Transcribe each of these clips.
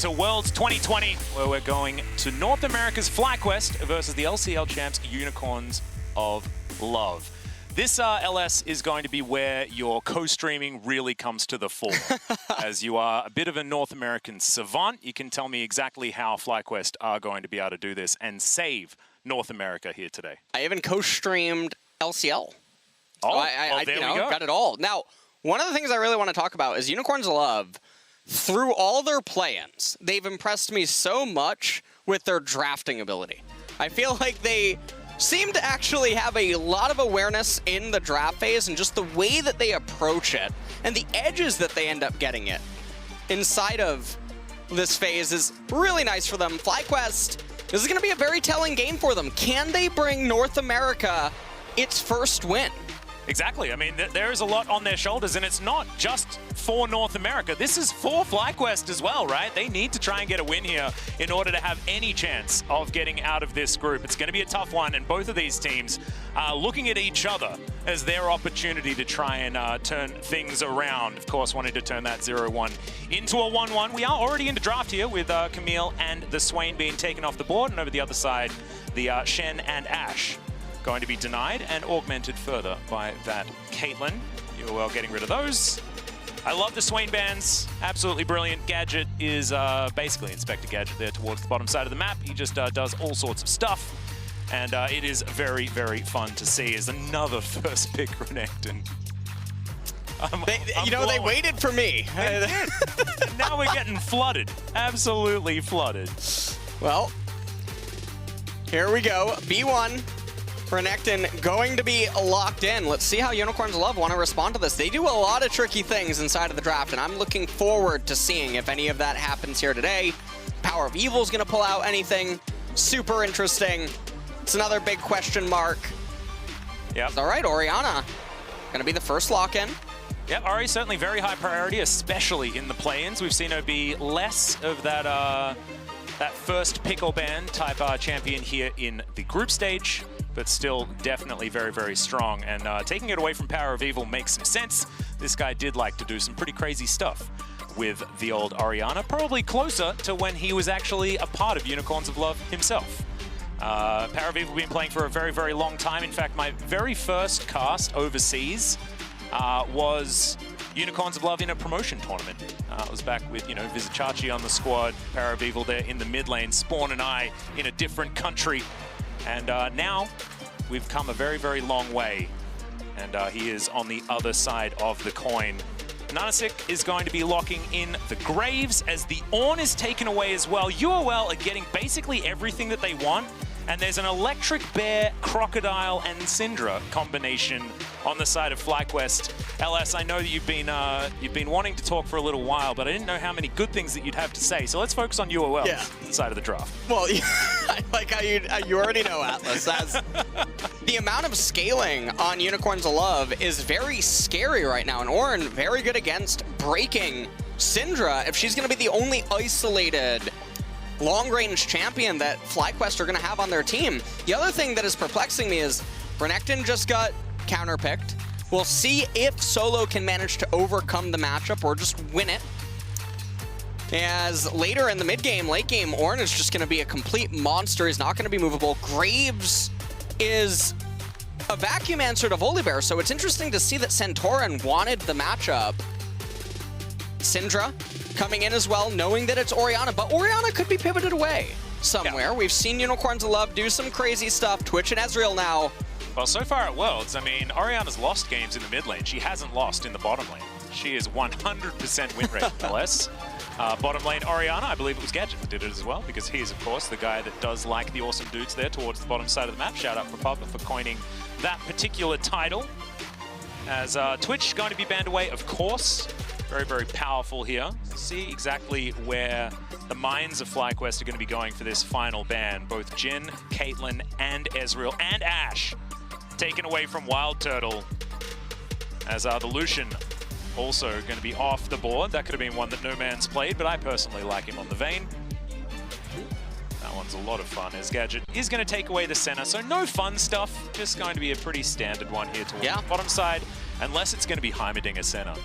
to Worlds 2020, where we're going to North America's FlyQuest versus the LCL champs Unicorns of Love. This LS is going to be where your co-streaming really comes to the fore. As you are a bit of a North American savant, you can tell me exactly how FlyQuest are going to be able to do this and save North America here today. I even co-streamed LCL. Oh, there we go. Got it all. Now, one of the things I really want to talk about is Unicorns of Love. Through all their play-ins, they've impressed me so much with their drafting ability. I feel like they seem to actually have a lot of awareness in the draft phase and just the way that they approach it and the edges that they end up getting it inside of this phase is really nice for them. FlyQuest, this is going to be a very telling game for them. Can they bring North America its first win? Exactly. I mean, there is a lot on their shoulders, and it's not just for North America. This is for FlyQuest as well, right? They need to try and get a win here in order to have any chance of getting out of this group. It's going to be a tough one, and both of these teams are looking at each other as their opportunity to try and turn things around. Of course, wanting to turn that 0-1 into a 1-1. We are already in the draft here with Camille and the Swain being taken off the board, and over the other side, the Shen and Ashe going to be denied and augmented further by that Caitlyn. UOL getting rid of those. I love the Swain bans, absolutely brilliant. Gadget is basically Inspector Gadget there towards the bottom side of the map. He just does all sorts of stuff, and it is very, very fun to see as another first pick Renekton. They waited for me. They did. Now we're getting flooded, absolutely flooded. Well, here we go, B1. Renekton going to be locked in. Let's see how Unicorns of Love want to respond to this. They do a lot of tricky things inside of the draft, and I'm looking forward to seeing if any of that happens here today. PowerOfEvil is going to pull out anything super interesting. It's another big question mark. Yep. All right, Orianna going to be the first lock-in. Yep, Ori certainly very high priority, especially in the play-ins. We've seen her be less of that first pick or ban type champion here in the group stage, but still definitely very, very strong. And taking it away from PowerOfEvil makes some sense. This guy did like to do some pretty crazy stuff with the old Orianna, probably closer to when he was actually a part of Unicorns of Love himself. PowerOfEvil been playing for a very, very long time. In fact, my very first cast overseas was Unicorns of Love in a promotion tournament. It was back with, Vizicachi on the squad, PowerOfEvil there in the mid lane, Spawn and I in a different country. And now we've come a very, very long way. And he is on the other side of the coin. AHaHaCiK is going to be locking in the Graves as the Ornn is taken away as well. UOL are getting basically everything that they want. And there's an Electric Bear, Crocodile, and Syndra combination on the side of FlyQuest. LS, I know that you've been wanting to talk for a little while, but I didn't know how many good things that you'd have to say. So let's focus on UOL's side of the draft. Well, I like how you already know, Atlas. The amount of scaling on Unicorns of Love is very scary right now, and Ornn very good against breaking Syndra if she's going to be the only isolated long-range champion that FlyQuest are going to have on their team. The other thing that is perplexing me is Renekton just got counterpicked. We'll see if Solo can manage to overcome the matchup or just win it. As later in the mid-game, late-game, Ornn is just going to be a complete monster. He's not going to be movable. Graves is a vacuum answer to Volibear, so it's interesting to see that Santorin wanted the matchup. Syndra coming in as well, knowing that it's Orianna, but Orianna could be pivoted away somewhere. Yeah. We've seen Unicorns of Love do some crazy stuff. Twitch and Ezreal now. Well, so far at Worlds, I mean, Orianna's lost games in the mid lane. She hasn't lost in the bottom lane. She is 100% win rate, LS. Bottom lane, Orianna, I believe it was Gadget that did it as well, because he is, of course, the guy that does like the awesome dudes there towards the bottom side of the map. Shout out for Papa for coining that particular title. As Twitch going to be banned away, of course. Very, very powerful here. See exactly where the minds of FlyQuest are going to be going for this final ban. Both Jhin, Caitlyn, and Ezreal, and Ashe taken away from WildTurtle. As the Lucian also going to be off the board. That could have been one that Nomanz played, but I personally like him on the Vayne. That one's a lot of fun, as Gadget is going to take away the Senna. So no fun stuff, just going to be a pretty standard one here towards the bottom side, unless it's going to be Heimerdinger Senna.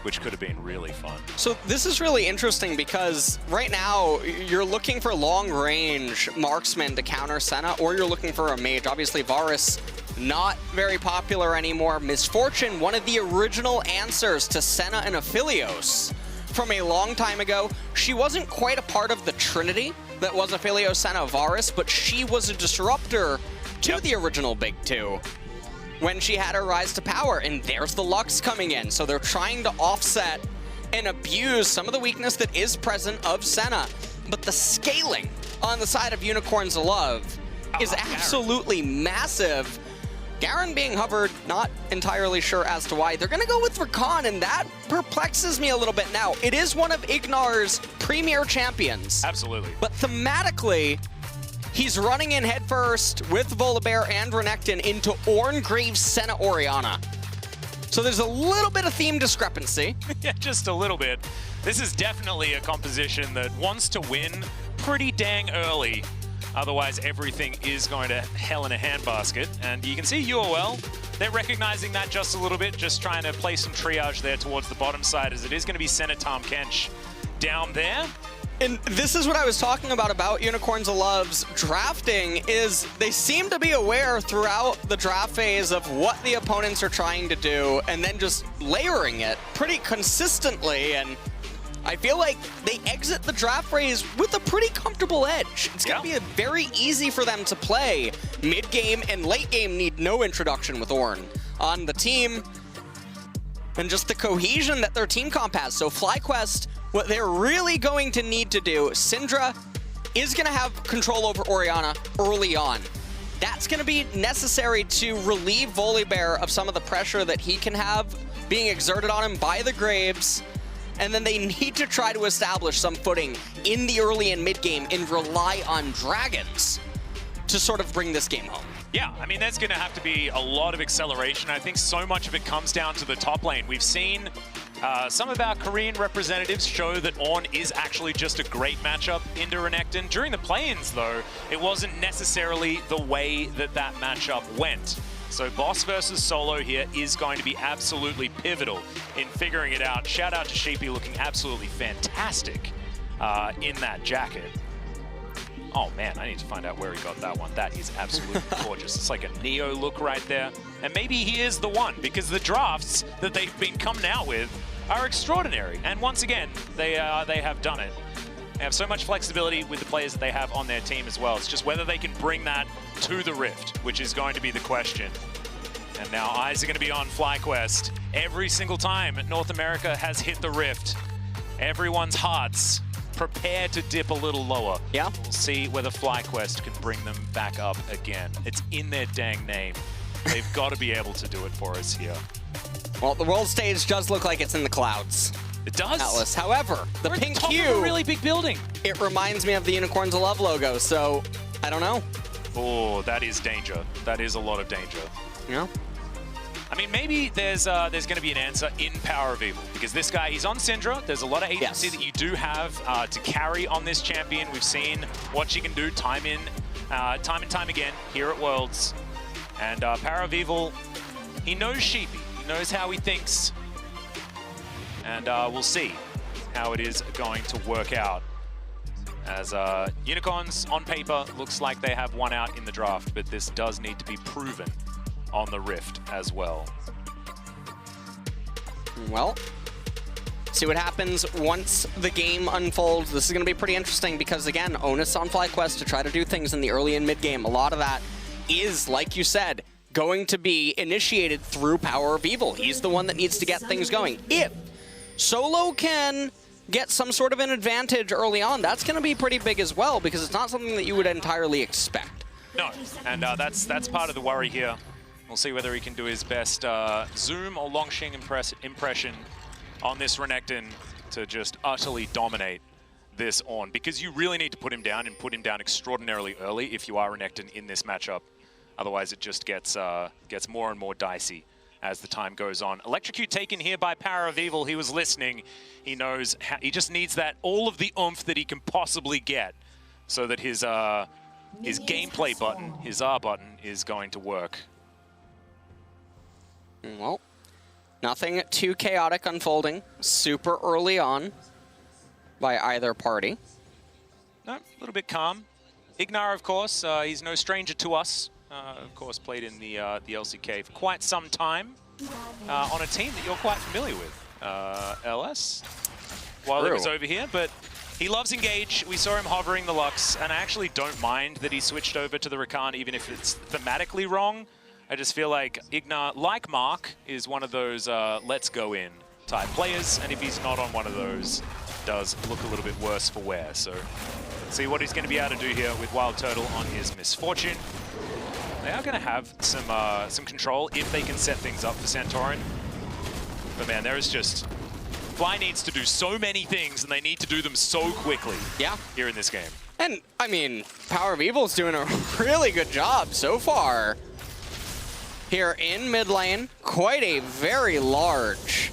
which could have been really fun. So this is really interesting because right now you're looking for long-range marksmen to counter Senna, or you're looking for a mage. Obviously, Varus, not very popular anymore. Misfortune, one of the original answers to Senna and Aphelios from a long time ago. She wasn't quite a part of the trinity that was Aphelios, Senna, Varus, but she was a disruptor to the original big two when she had her rise to power, and there's the Lux coming in. So they're trying to offset and abuse some of the weakness that is present of Senna. But the scaling on the side of Unicorns of Love is absolutely massive. Garen being hovered, not entirely sure as to why. They're going to go with Rakan, and that perplexes me a little bit. Now, it is one of IgNar's premier champions. Absolutely. But thematically, he's running in headfirst with Volibear and Renekton into Ornn, Greaves, Senna, Orianna. So there's a little bit of theme discrepancy. Yeah, just a little bit. This is definitely a composition that wants to win pretty dang early. Otherwise, everything is going to hell in a handbasket. And you can see UOL, they're recognizing that just a little bit, just trying to play some triage there towards the bottom side, as it is going to be Senna, Tahm, Kench down there. And this is what I was talking about Unicorns of Love's drafting, is they seem to be aware throughout the draft phase of what the opponents are trying to do, and then just layering it pretty consistently. And I feel like they exit the draft phase with a pretty comfortable edge. It's going to be very easy for them to play. Mid-game and late-game need no introduction with Ornn on the team, and just the cohesion that their team comp has. So FlyQuest, what they're really going to need to do, Syndra is going to have control over Orianna early on. That's going to be necessary to relieve Volibear of some of the pressure that he can have being exerted on him by the Graves. And then they need to try to establish some footing in the early and mid game and rely on dragons to sort of bring this game home. Yeah, I mean, there's going to have to be a lot of acceleration. I think so much of it comes down to the top lane. We've seen some of our Korean representatives show that Ornn is actually just a great matchup into Renekton. During the play-ins, though, it wasn't necessarily the way that that matchup went. So boss versus solo here is going to be absolutely pivotal in figuring it out. Shout out to Sheepy, looking absolutely fantastic in that jacket. Oh man, I need to find out where he got that one. That is absolutely gorgeous. It's like a Neo look right there. And maybe he is the one, because the drafts that they've been coming out with are extraordinary. And once again, they have done it. They have so much flexibility with the players that they have on their team as well. It's just whether they can bring that to the Rift, which is going to be the question. And now eyes are going to be on FlyQuest. Every single time North America has hit the Rift, everyone's hearts prepare to dip a little lower. Yeah. We'll see whether FlyQuest can bring them back up again. It's in their dang name. They've got to be able to do it for us here. Well, the world stage does look like it's in the clouds. It does. Atlas. However, the pink top hue, of a really big building. It reminds me of the Unicorns of Love logo, so I don't know. Oh, that is danger. That is a lot of danger. Yeah. I mean, maybe there's going to be an answer in PowerOfEvil, because this guy, he's on Syndra. There's a lot of agency that you do have to carry on this champion. We've seen what she can do time and time again here at Worlds. And PowerOfEvil, he knows Sheepy. He knows how he thinks. And we'll see how it is going to work out. As Unicorns, on paper, looks like they have one out in the draft, but this does need to be proven on the Rift as well. Well, see what happens once the game unfolds. This is going to be pretty interesting because, again, onus on FlyQuest to try to do things in the early and mid game. A lot of that is, like you said, going to be initiated through PowerOfEvil. He's the one that needs to get things going. If Solo can get some sort of an advantage early on, that's going to be pretty big as well, because it's not something that you would entirely expect. No, and that's part of the worry here. We'll see whether he can do his best zoom or Longshing impression on this Renekton to just utterly dominate this Ornn, because you really need to put him down, and put him down extraordinarily early if you are Renekton in this matchup. Otherwise, it just gets more and more dicey as the time goes on. Electrocute taken here by PowerOfEvil. He was listening. He knows he just needs that all of the oomph that he can possibly get, so that his gameplay button, his R button, is going to work. Well, Nothing too chaotic unfolding super early on by either party. No, a little bit calm. IgNar, of course, he's no stranger to us. Of course, played in the LCK for quite some time on a team that you're quite familiar with, LS, while he was over here. But he loves Engage. We saw him hovering the Lux, and I actually don't mind that he switched over to the Rakan, even if it's thematically wrong. I just feel like IgNar, like Mark, is one of those let's go in type players, and if he's not on one of those, does look a little bit worse for wear. So let's see what he's going to be able to do here with WildTurtle on his Misfortune. They are going to have some control if they can set things up for Santorin. But man, there is just... Fly needs to do so many things, and they need to do them so quickly here in this game. And, I mean, PowerOfEvil's doing a really good job so far. Here in mid lane, quite a very large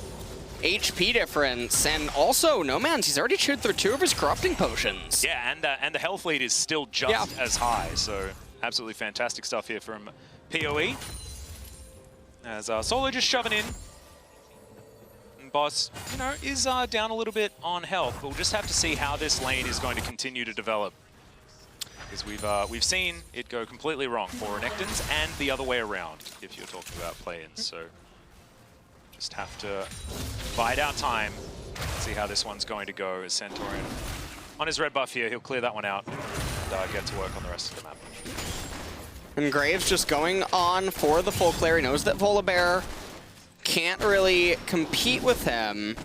HP difference. And also, Nomanz, he's already chewed through 2 of his corrupting potions. Yeah, and the health lead is still just as high, so absolutely fantastic stuff here from PoE. As Solo just shoving in. Boss, you know, is down a little bit on health. We'll just have to see how this lane is going to continue to develop. Because we've seen it go completely wrong for Renektons and the other way around, if you're talking about play-ins. So just have to bide our time, see how this one's going to go as Santorin. On his red buff here, he'll clear that one out and get to work on the rest of the map. And Graves just going on for the FLICKR. He knows that Volibear can't really compete with him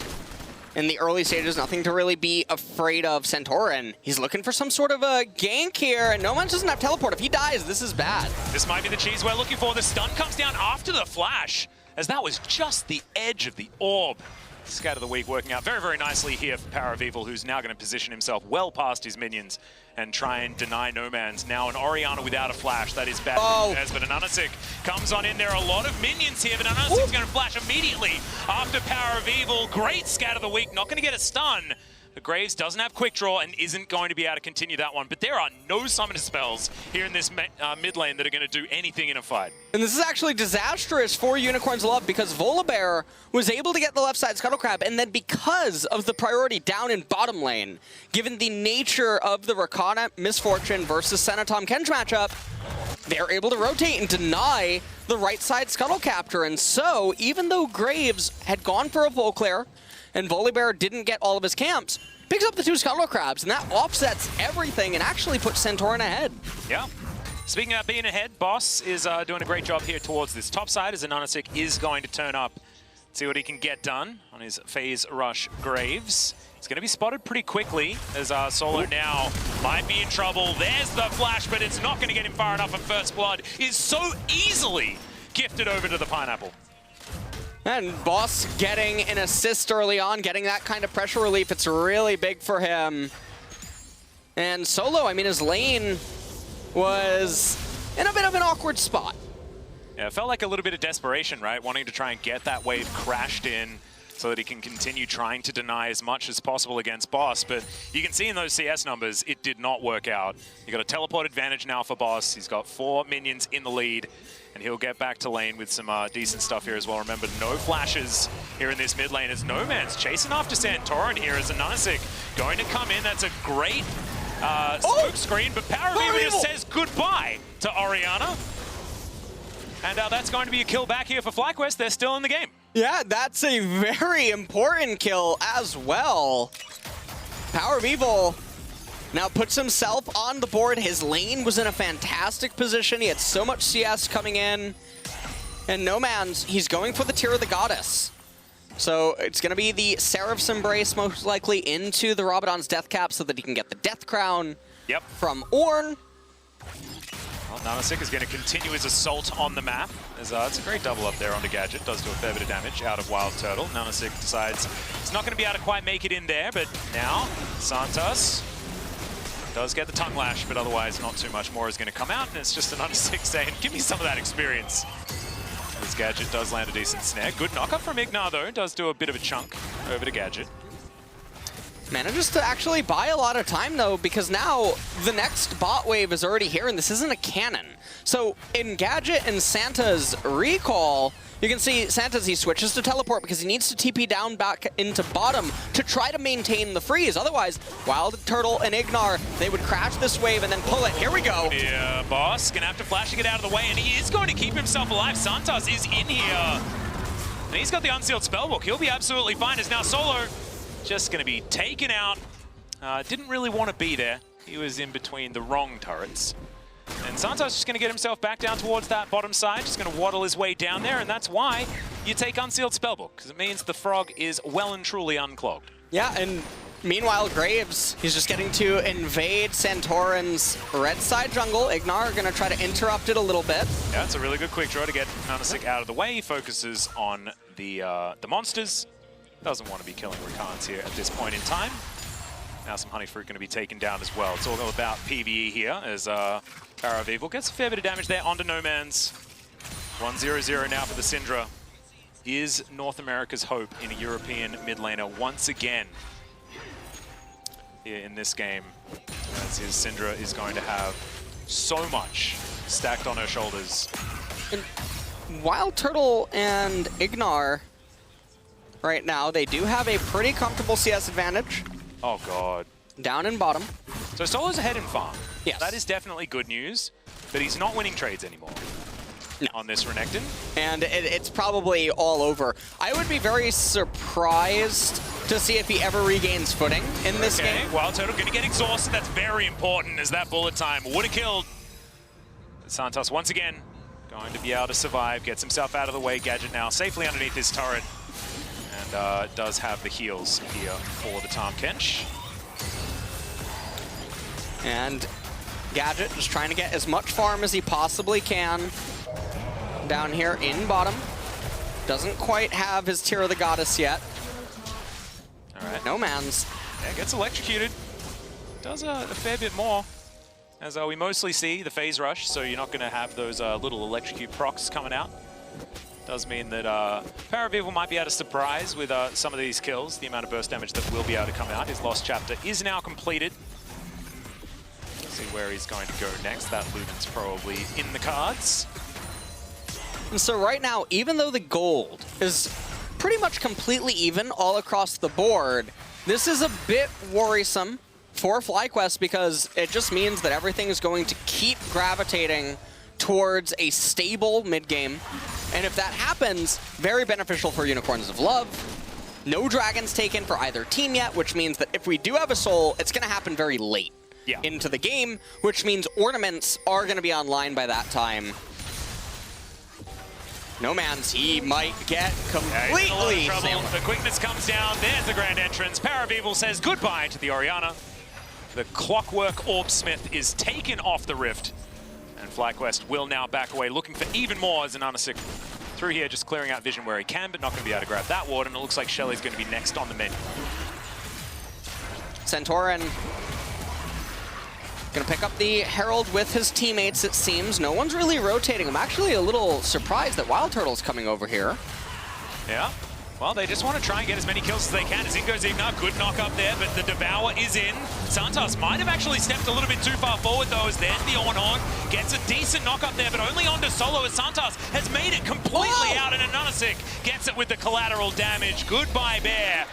in the early stages. Nothing to really be afraid of. Santorin, he's looking for some sort of a gank here, and Nomanz doesn't have teleport. If he dies, this is bad. This might be the cheese we're looking for. The stun comes down after the flash, as that was just the edge of the orb. Scat of the week working out very, very nicely here for PowerOfEvil, who's now going to position himself well past his minions and try and deny Nomanz. Now an Orianna without a flash, that is bad news, but an AHaHaCiK comes on in. There are a lot of minions here, but an AHaHaCiK's going to flash immediately after PowerOfEvil. Great scat of the week, not going to get a stun. But Graves doesn't have quick draw and isn't going to be able to continue that one. But there are no summoner spells here in this mid lane that are going to do anything in a fight. And this is actually disastrous for Unicorn's Love, because Volibear was able to get the left side Scuttle Crab, and then because of the priority down in bottom lane, given the nature of the Rakan Misfortune versus Senna Tahm Kench matchup, they're able to rotate and deny the right side Scuttle Capture. And so, even though Graves had gone for a FLICKR, and Volibear didn't get all of his camps, picks up the 2 Scuttle Crabs, and that offsets everything and actually puts Santorin ahead. Yeah. Speaking of being ahead, Boss is doing a great job here towards this top side, as an AHaHaCiK is going to turn up, see what he can get done on his phase rush Graves. It's going to be spotted pretty quickly, as Solo now might be in trouble. There's the flash, but it's not going to get him far enough, and First Blood is so easily gifted over to the Pineapple. And Boss getting an assist early on, getting that kind of pressure relief, it's really big for him. And Solo, I mean, his lane was in a bit of an awkward spot. Yeah, it felt like a little bit of desperation, right? Wanting to try and get that wave crashed in so that he can continue trying to deny as much as possible against Boss. But you can see in those CS numbers, it did not work out. You got a teleport advantage now for Boss. He's got 4 minions in the lead, and he'll get back to lane with some decent stuff here as well. Remember, no flashes here in this mid lane as Nomanz chasing after Santorin here as an AHaHaCiK going to come in. That's a great smoke screen, but PowerOfEvil just says goodbye to Orianna. And that's going to be a kill back here for FlyQuest. They're still in the game. Yeah, that's a very important kill as well. PowerOfEvil now puts himself on the board. His lane was in a fantastic position. He had so much CS coming in. And Nomanz, he's going for the Tear of the Goddess. So it's going to be the Seraph's Embrace most likely into the Rabadon's Death Cap so that he can get the Death Crown from Ornn. Well, AHaHaCiK is going to continue his assault on the map. As it's a great double up there onto Gadget. Does do a fair bit of damage out of WildTurtle. AHaHaCiK decides it's not going to be able to quite make it in there, but now Santos does get the tongue lash, but otherwise not too much more is going to come out, and it's just an AHaHaCiK saying, give me some of that experience. This Gadget does land a decent snare. Good knockup from IgNar, though. Does do a bit of a chunk over to Gadget. Manages to actually buy a lot of time, though, because now the next bot wave is already here, and this isn't a cannon. So in Gadget and Santa's recall, you can see Santa's, he switches to teleport because he needs to TP down back into bottom to try to maintain the freeze. Otherwise, WildTurtle and IgNar, they would crash this wave and then pull it. Here we go. Yeah, boss, gonna have to flash to get out of the way, and he is going to keep himself alive. Santos is in here, and he's got the unsealed spellbook. He'll be absolutely fine. As now Solo just gonna be taken out. Didn't really want to be there. He was in between the wrong turrets. And Santos just going to get himself back down towards that bottom side, just going to waddle his way down there, and that's why you take Unsealed Spellbook, because it means the frog is well and truly unclogged. Yeah, and meanwhile, Graves, he's just getting to invade Santorin's red side jungle. IgNar going to try to interrupt it a little bit. Yeah, it's a really good quick draw to get AHaHaCiK out of the way. He focuses on the monsters. Doesn't want to be killing Rakans here at this point in time. Now some Honey Fruit going to be taken down as well. It's all about PvE here as PowerOfEvil gets a fair bit of damage there onto Nomanz. 1-0-0 now for the Syndra. Is North America's hope in a European mid laner once again here in this game, as his Syndra is going to have so much stacked on her shoulders. And WildTurtle and IgNar right now, they do have a pretty comfortable CS advantage. Oh god. Down in bottom. So Solo's ahead in farm. Yes. That is definitely good news, but he's not winning trades anymore. No. On this Renekton. And it's probably all over. I would be very surprised to see if he ever regains footing in this game. WildTurtle gonna get exhausted. That's very important, as that bullet time would have killed. Santos once again going to be able to survive, gets himself out of the way. Gadget now safely underneath his turret, and does have the heals here for the Tahm Kench. And Gadget just trying to get as much farm as he possibly can down here in bottom. Doesn't quite have his Tear of the Goddess yet. All right. Nomanz. Yeah, gets electrocuted. Does a fair bit more, as we mostly see the phase rush, so you're not going to have those little electrocute procs coming out. Does mean that PowerOfEvil might be able to surprise with some of these kills, the amount of burst damage that will be able to come out. His Lost Chapter is now completed. See where he's going to go next. That Luden's probably in the cards. And so right now, even though the gold is pretty much completely even all across the board, this is a bit worrisome for FlyQuest because it just means that everything is going to keep gravitating towards a stable mid-game. And if that happens, very beneficial for Unicorns of Love. No dragons taken for either team yet, which means that if we do have a soul, it's going to happen very late into the game, which means ornaments are going to be online by that time. Nomanz, he might get completely trouble. The quickness comes down. There's the grand entrance. PowerOfEvil says goodbye to the Orianna. The Clockwork Orbsmith is taken off the rift. And FlyQuest will now back away, looking for even more as AHaHaCiK through here, just clearing out vision where he can, but not going to be able to grab that ward. And it looks like Shelly's going to be next on the menu. Santorin gonna pick up the Herald with his teammates, it seems. No one's really rotating. I'm actually a little surprised that WildTurtle's coming over here. Yeah. Well, they just want to try and get as many kills as they can. As in goes IgNar, good knock up there, but the Devour is in. Santos might have actually stepped a little bit too far forward, though, as there's the Ornn. Gets a decent knock up there, but only onto Solo, as Santos has made it completely out, and AHaHaCiK gets it with the collateral damage. Goodbye, Bear.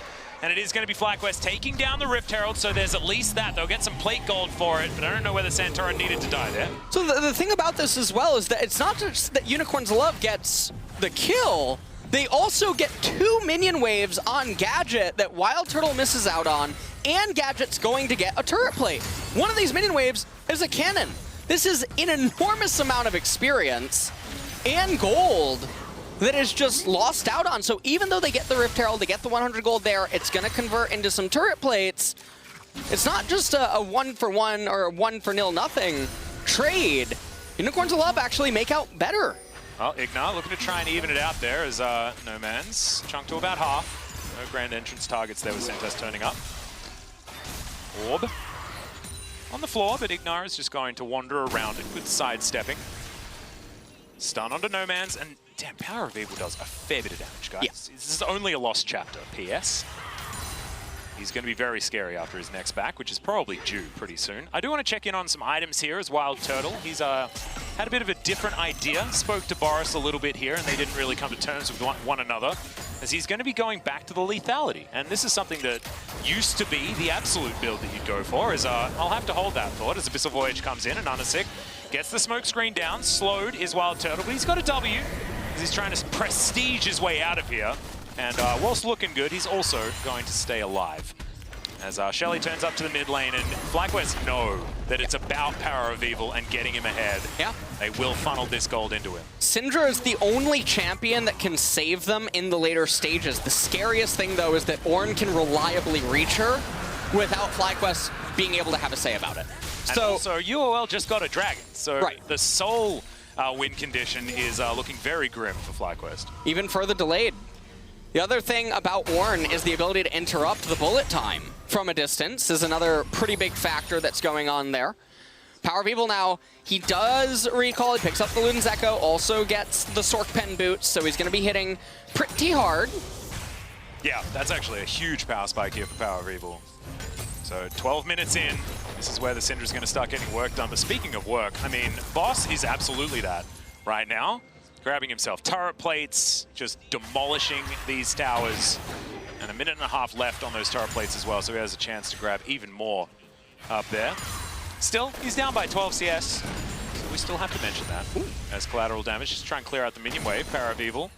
And it is going to be FlyQuest taking down the Rift Herald, so there's at least that. They'll get some plate gold for it, but I don't know whether Santorin needed to die there. So the thing about this as well is that it's not just that Unicorns of Love gets the kill, they also get 2 minion waves on Gadget that WildTurtle misses out on, and Gadget's going to get a turret plate. One of these minion waves is a cannon. This is an enormous amount of experience and gold that is just lost out on. So even though they get the Rift Herald, they get the 100 gold there, it's going to convert into some turret plates. It's not just a 1-for-1 or a 1-for-0-0 trade. Unicorns of Love actually make out better. Well, IgNar looking to try and even it out there as Nomanz chunked to about half. No grand entrance targets there with Santos turning up. Orb on the floor, but IgNar is just going to wander around it with sidestepping. Stun onto Nomanz, and damn, PowerOfEvil does a fair bit of damage, guys. Yeah. This is only a lost chapter, PS. He's going to be very scary after his next back, which is probably due pretty soon. I do want to check in on some items here as WildTurtle. He's had a bit of a different idea. Spoke to Boris a little bit here, and they didn't really come to terms with one another, as he's going to be going back to the lethality. And this is something that used to be the absolute build that you'd go for, is I'll have to hold that thought as Abyssal Voyage comes in, and AHaHaCiK gets the smoke screen down. Slowed is WildTurtle, but he's got a W, as he's trying to prestige his way out of here. And whilst looking good, he's also going to stay alive. As Shelly turns up to the mid lane, and FlyQuest know that it's about PowerOfEvil and getting him ahead. Yeah. They will funnel this gold into him. Syndra is the only champion that can save them in the later stages. The scariest thing, though, is that Ornn can reliably reach her without FlyQuest being able to have a say about it. And so, also, UOL just got a dragon, so right. the sole win condition is looking very grim for FlyQuest. Even further delayed. The other thing about Ornn is the ability to interrupt the bullet time from a distance is another pretty big factor that's going on there. PowerOfEvil now, he does recall, he picks up the Luden's Echo, also gets the Sork Pen boots, so he's going to be hitting pretty hard. Yeah, that's actually a huge power spike here for PowerOfEvil. So 12 minutes in, this is where the Syndra's going to start getting work done. But speaking of work, I mean, Boss is absolutely that right now. Grabbing himself turret plates, just demolishing these towers. And a minute and a half left on those turret plates as well, so he has a chance to grab even more up there. Still, he's down by 12 CS, so we still have to mention that as collateral damage. Just try and clear out the minion wave. PowerOfEvil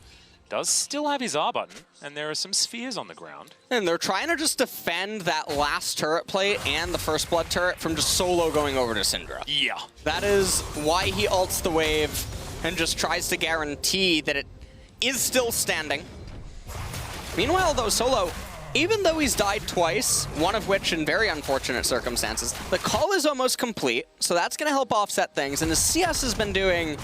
does still have his R button, and there are some spheres on the ground. And they're trying to just defend that last turret plate and the first blood turret from just solo going over to Syndra. Yeah. That is why he ults the wave and just tries to guarantee that it is still standing. Meanwhile, though, Solo, even though he's died twice, one of which in very unfortunate circumstances, the call is almost complete, so that's going to help offset things, and his CS has been doing...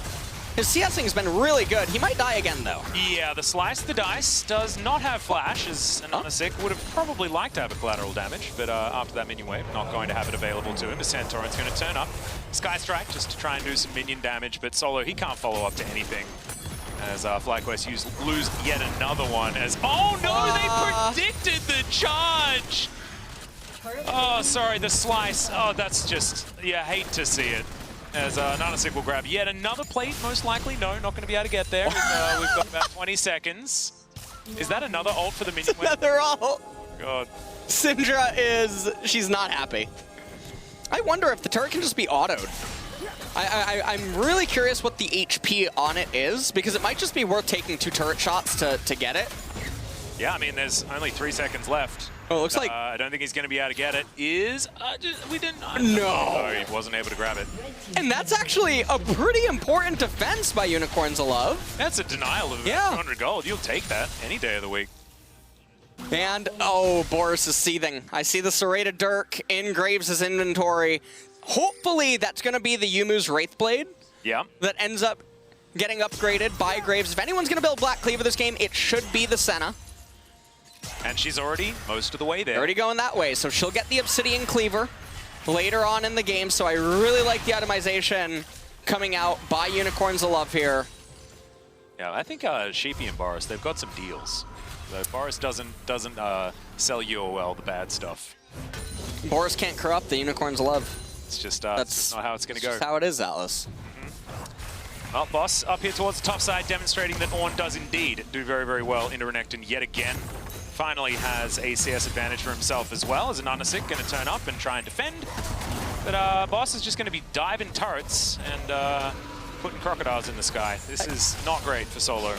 His CSing's been really good. He might die again, though. Yeah, the Slice the Dice does not have Flash, as AHaHaCiK would have probably liked to have a collateral damage, but after that minion wave, not going to have it available to him, as Santorin's going to turn up. Sky Strike just to try and do some minion damage, but Solo, he can't follow up to anything. As FlyQuest lose yet another one, as... Oh no, they predicted the charge! Oh, sorry, the Slice. Oh, that's just... Yeah, hate to see it. As AHaHaCiK will grab yet another plate, most likely. No, not going to be able to get there. We've got about 20 seconds. Is that another ult for the minion wave? Another ult! God. Syndra is... She's not happy. I wonder if the turret can just be autoed. I'm really curious what the HP on it is, because it might just be worth taking 2 turret shots to get it. Yeah, I mean, there's only 3 seconds left. Oh, it looks like... I don't think he's going to be able to get it. We didn't... No! He wasn't able to grab it. And that's actually a pretty important defense by Unicorns of Love. That's a denial of 200 gold. You'll take that any day of the week. And, oh, Boris is seething. I see the Serrated Dirk in Graves' inventory. Hopefully, that's going to be the Yumu's Wraithblade. Yeah. That ends up getting upgraded by Graves. If anyone's going to build Black Cleaver this game, it should be the Senna. And she's already most of the way there. Already going that way, so she'll get the Obsidian Cleaver later on in the game. So I really like the itemization coming out by Unicorns of Love here. Yeah, I think Sheepy and Boris, they've got some deals. So Boris doesn't sell UOL the bad stuff. Boris can't corrupt the Unicorns of Love. It's just that's not how it's going to go. That's how it is, Atlas. Well, Boss up here towards the top side, demonstrating that Ornn does indeed do very, very well into Renekton yet again. Finally has a CS advantage for himself as well, as AHaHaCiK going to turn up and try and defend. But Boss is just going to be diving turrets and putting crocodiles in the sky. This is not great for Solo.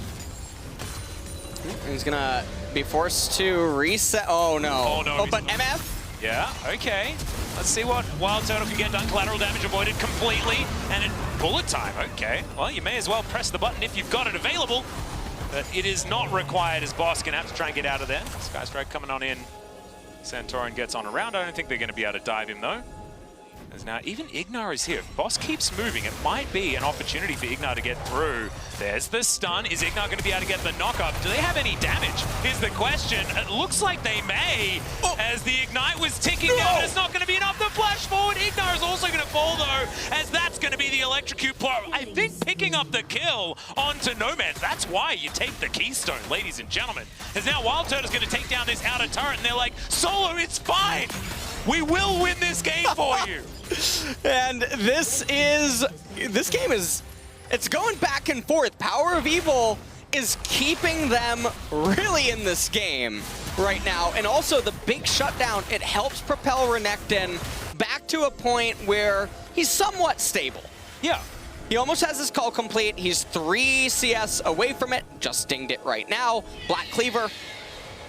He's going to be forced to reset. Oh, no. Oh, no. Oh, but MF? Yeah, okay. Let's see what WildTurtle can get done. Collateral damage avoided completely. And in bullet time, okay. Well, you may as well press the button if you've got it available. But it is not required, as Boss can have to try and get out of there. Sky Strike coming on in. Santorin gets on around. I don't think they're going to be able to dive him, though. As now even IgNar is here. Boss keeps moving. It might be an opportunity for IgNar to get through. There's the stun. Is IgNar going to be able to get the knock-up? Do they have any damage? Is the question. It looks like they may. As the Ignite was ticking down, it's not going to be enough to flash forward. IgNar is also going to fall, though, as that's going to be the electrocute plot. I think picking up the kill onto Nomanz. That's why you take the Keystone, ladies and gentlemen. As now WildTurtle is going to take down this outer turret, and they're like, Solo, it's fine. We will win this game for you. And this game is, it's going back and forth. PowerOfEvil is keeping them really in this game right now. And also the big shutdown, it helps propel Renekton back to a point where he's somewhat stable. Yeah. He almost has his call complete. He's 3 CS away from it. Just dinged it right now. Black Cleaver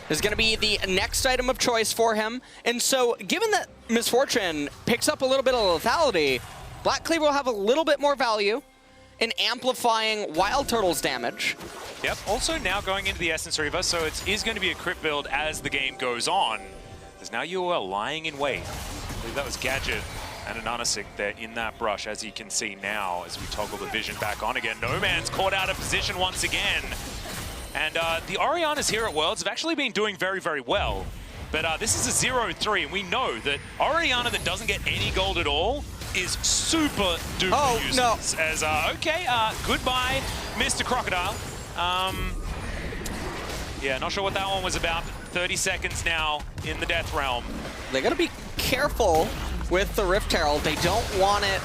is going to be the next item of choice for him. And so, given that Misfortune picks up a little bit of lethality, Black Cleaver will have a little bit more value in amplifying WildTurtle's damage. Yep, also now going into the Essence Reaver, so it is going to be a crit build as the game goes on. There's now UOL lying in wait. I believe that was Gadget and an AHaHaCiK there in that brush, as you can see now, as we toggle the vision back on again. Nomanz caught out of position once again. And the Oriannas here at Worlds have actually been doing very, very well. But this is a 0-3, and we know that Orianna that doesn't get any gold at all is super duper useless. No. As, okay, goodbye, Mr. Crocodile. Yeah, not sure what that one was about. 30 seconds now in the Death Realm. They gotta be careful with the Rift Herald. They don't want it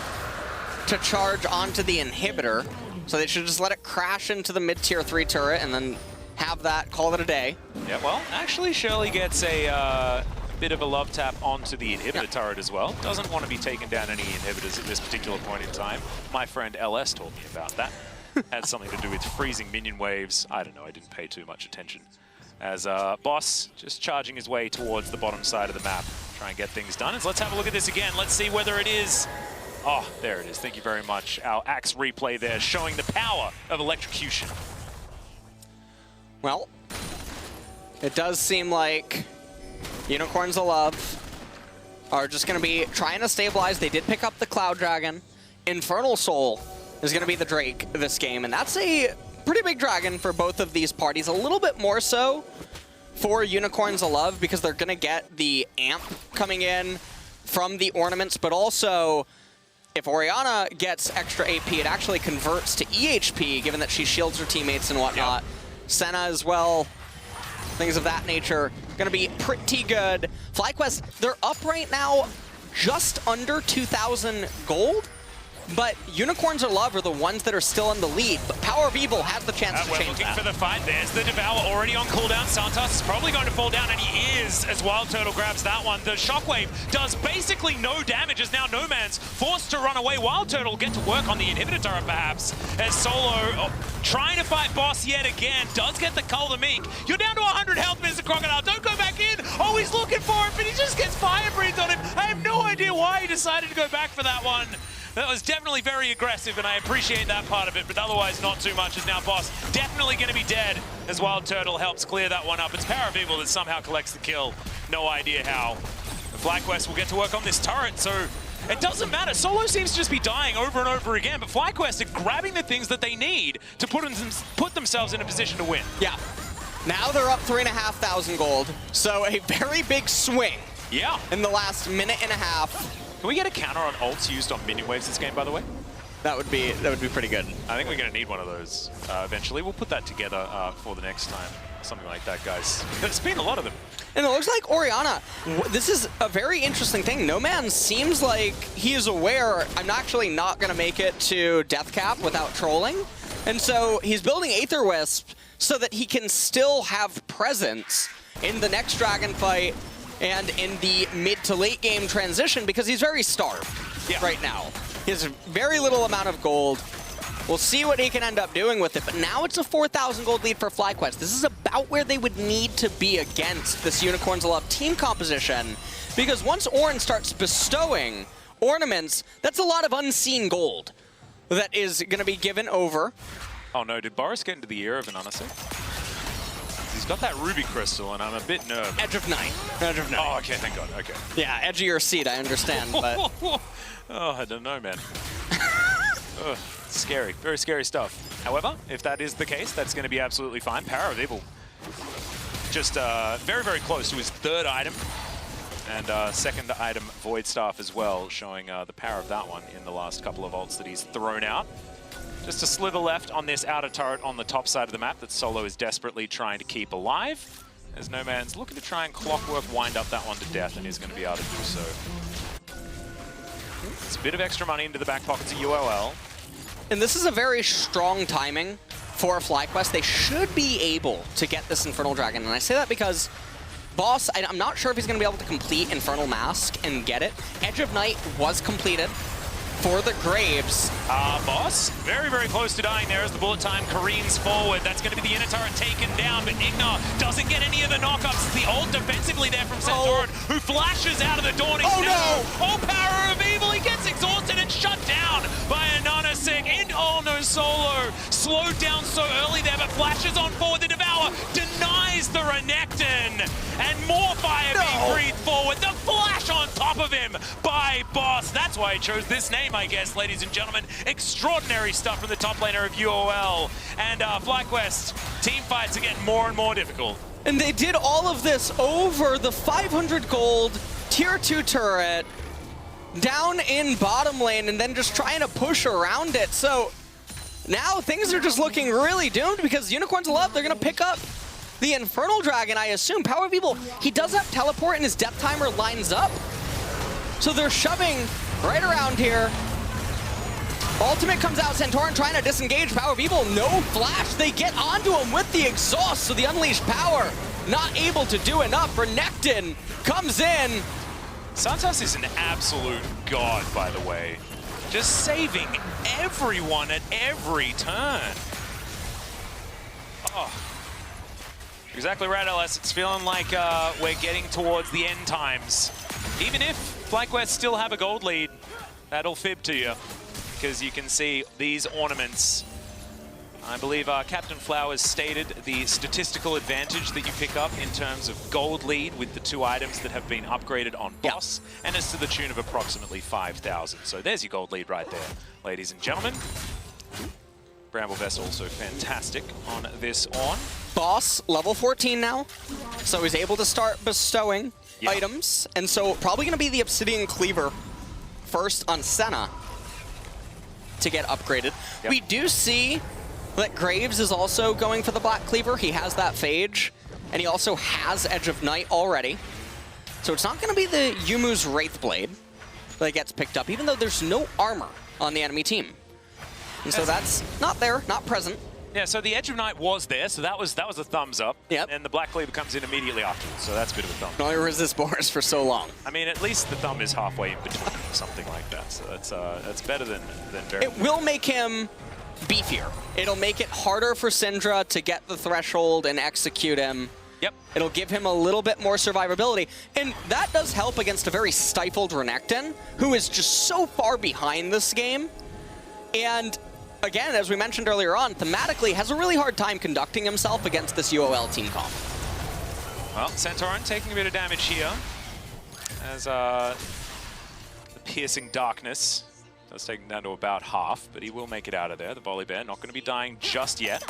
to charge onto the inhibitor. So they should just let it crash into the mid-tier 3 turret and then have that, call it a day. Yeah, well, actually Shirley gets a bit of a love tap onto the inhibitor turret as well. Doesn't want to be taking down any inhibitors at this particular point in time. My friend LS told me about that. Had something to do with freezing minion waves. I don't know, I didn't pay too much attention. As Boss just charging his way towards the bottom side of the map, try and get things done. And so let's have a look at this again. Let's see whether it is. Oh, there it is. Thank you very much. Our Axe replay there showing the power of electrocution. Well, it does seem like Unicorns of Love are just going to be trying to stabilize. They did pick up the Cloud Dragon. Infernal Soul is going to be the Drake this game, and that's a pretty big dragon for both of these parties. A little bit more so for Unicorns of Love because they're going to get the amp coming in from the ornaments, but also if Orianna gets extra AP, it actually converts to EHP, given that she shields her teammates and whatnot. Yep. Senna as well, things of that nature. Gonna be pretty good. FlyQuest, they're up right now just under 2,000 gold, but Unicorns of Love are the ones that are still in the lead, but PowerOfEvil has the chance to change looking that. for the fight. There's the Devour already on cooldown. Santos is probably going to fall down, and he is, as WildTurtle grabs that one. The Shockwave does basically no damage, as now Nomanz forced to run away. WildTurtle get to work on the inhibitor turret, perhaps, as Solo trying to fight Boss yet again. Does get the Cull the Meek. You're down to 100 health, Mr. Crocodile. Don't go back in. Oh, he's looking for it, but he just gets fire breathed on him. I have no idea why he decided to go back for that one. That was definitely very aggressive, and I appreciate that part of it, but otherwise not too much, as now Boss definitely going to be dead as WildTurtle helps clear that one up. It's PowerOfEvil that somehow collects the kill. No idea how. FlyQuest will get to work on this turret, so it doesn't matter. Solo seems to just be dying over and over again, but FlyQuest are grabbing the things that they need to put themselves in a position to win. Yeah. Now they're up 3,500 gold, so a very big swing. Yeah. In the last minute and a half. Can we get a counter on ults used on minion waves this game, by the way? That would be pretty good. I think we're going to need one of those eventually. We'll put that together for the next time. Something like that, guys. There's been a lot of them. And it looks like Orianna, this is a very interesting thing. Nomanz seems like he is aware, I'm actually not going to make it to Death Cap without trolling. And so he's building Aether Wisp so that he can still have presence in the next dragon fight and in the mid to late game transition, because he's very starved right now. He has a very little amount of gold. We'll see what he can end up doing with it, but now it's a 4,000 gold lead for FlyQuest. This is about where they would need to be against this Unicorns of Love team composition, because once Ornn starts bestowing ornaments, that's a lot of unseen gold that is going to be given over. Oh no, did Boris get into the ear of an AHaHaCiK? He's He's got that ruby crystal, and I'm a bit nervous. Edge of Night. Edge of Night. Oh, okay, thank God. Okay. Yeah, edge of your seat, I understand, but... Oh, I don't know, man. Ugh, scary. Very scary stuff. However, if that is the case, that's going to be absolutely fine. PowerOfEvil just very, very close to his third item. And second item, Void Staff as well, showing the power of that one in the last couple of ults that he's thrown out. Just a slither left on this outer turret on the top side of the map that Solo is desperately trying to keep alive. As Nomanz looking to try and clockwork wind up that one to death, and is going to be able to do so. It's a bit of extra money into the back pockets of UOL. And this is a very strong timing for FlyQuest. They should be able to get this Infernal Dragon. And I say that because Boss, I'm not sure if he's going to be able to complete Infernal Mask and get it. Edge of Night was completed for the Graves. Boss, very, very close to dying there as the bullet time careens forward. That's going to be the inner turret taken down, but IgNar doesn't get any of the knockups. It's the ult defensively there from Santorin, who flashes out of the Dawning Shadow. No! Oh, PowerOfEvil, he gets exhausted and shut down by AHaHaCiK. Oh no, Solo slowed down so early there, but flashes on forward. The Devour denies the Renekton, and more fire being breathed forward. The flash on top of him by Boss. That's why I chose this name, I guess, ladies and gentlemen. Extraordinary stuff from the top laner of UOL. And FlyQuest team fights are getting more and more difficult. And they did all of this over the 500 gold tier 2 turret down in bottom lane and then just trying to push around it. So now things are just looking really doomed because Unicorns of Love, they're going to pick up the Infernal Dragon, I assume. PowerOfEvil, he does have teleport and his death timer lines up. So they're shoving right around here. Ultimate comes out, Santorin trying to disengage PowerOfEvil, no flash. They get onto him with the exhaust, so the unleashed power not able to do enough. Renekton comes in. Santos is an absolute god, by the way. Just saving everyone at every turn. Oh. Exactly right, LS. It's feeling like we're getting towards the end times. Even if FlyQuest still have a gold lead, that'll fib to you. Because you can see these ornaments. I believe Captain Flowers stated the statistical advantage that you pick up in terms of gold lead with the 2 items that have been upgraded on Boss, and it's to the tune of approximately 5,000. So there's your gold lead right there, ladies and gentlemen. Bramble Vest also fantastic on this Ornn. Boss, level 14 now, so he's able to start bestowing items, and so probably going to be the Obsidian Cleaver first on Senna to get upgraded. We do see that Graves is also going for the Black Cleaver. He has that Phage, and he also has Edge of Night already. So it's not going to be the Yumu's Wraithblade that gets picked up, even though there's no armor on the enemy team. And so that's not there, not present. Yeah, so the Edge of Night was there, so that was a thumbs up. Yep. And the Black Cleaver comes in immediately afterwards, so that's a bit of a thumb. Can only resist Boris for so long. I mean, at least the thumb is halfway in between or something like that, so that's better than very. It will make him beefier. It'll make it harder for Syndra to get the threshold and execute him. Yep. It'll give him a little bit more survivability. And that does help against a very stifled Renekton, who is just so far behind this game. And again, as we mentioned earlier on, thematically has a really hard time conducting himself against this UOL team comp. Well, Santorin taking a bit of damage here as the Piercing Darkness does take him down to about half, but he will make it out of there. The Volibear not going to be dying just yet.